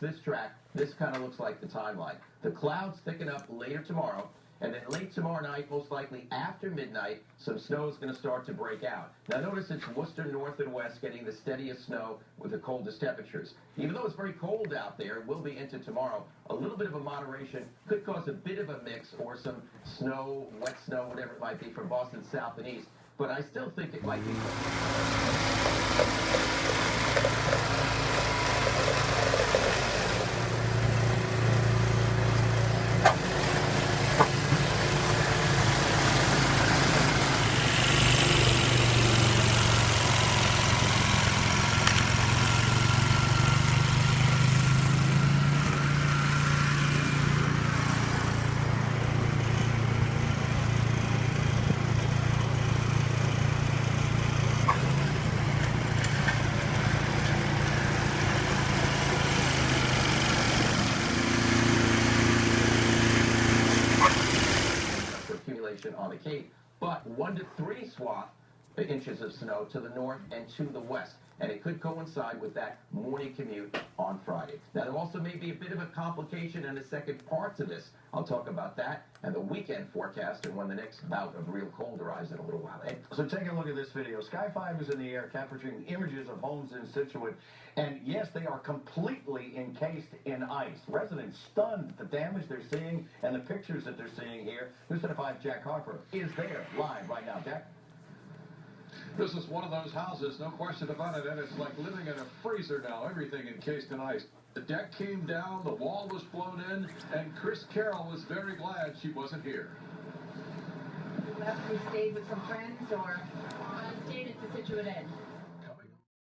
This track, this kind of looks like the timeline. The clouds thicken up later tomorrow, and then late tomorrow night, most likely after midnight, some snow is going to start to break out. Now notice it's Worcester north and west getting the steadiest snow with the coldest temperatures. Even though it's very cold out there, it will be into tomorrow. A little bit of a moderation could cause a bit of a mix or some snow, wet snow, whatever it might be from Boston south and east. But I still think it might be. On the Cape, but 1 to 3 inches of snow to the north and to the west, and it could coincide with that morning commute on Friday. Now, there also may be a bit of a complication in the second part to this. I'll talk about that and the weekend forecast and when the next bout of real cold arrives in a little while. So take a look at this video. Sky 5 is in the air capturing images of homes in Scituate, and yes, they are completely encased in ice. Residents stunned at the damage they're seeing and the pictures that they're seeing here. News 5 Jack Harper is there live right now. Jack? This is one of those houses, no question about it, and it's like living in a freezer now, everything encased in ice. The deck came down, the wall was blown in, and Chris Carroll was very glad she wasn't here. You stayed with some friends, or? I stayed at the Scituate Inn.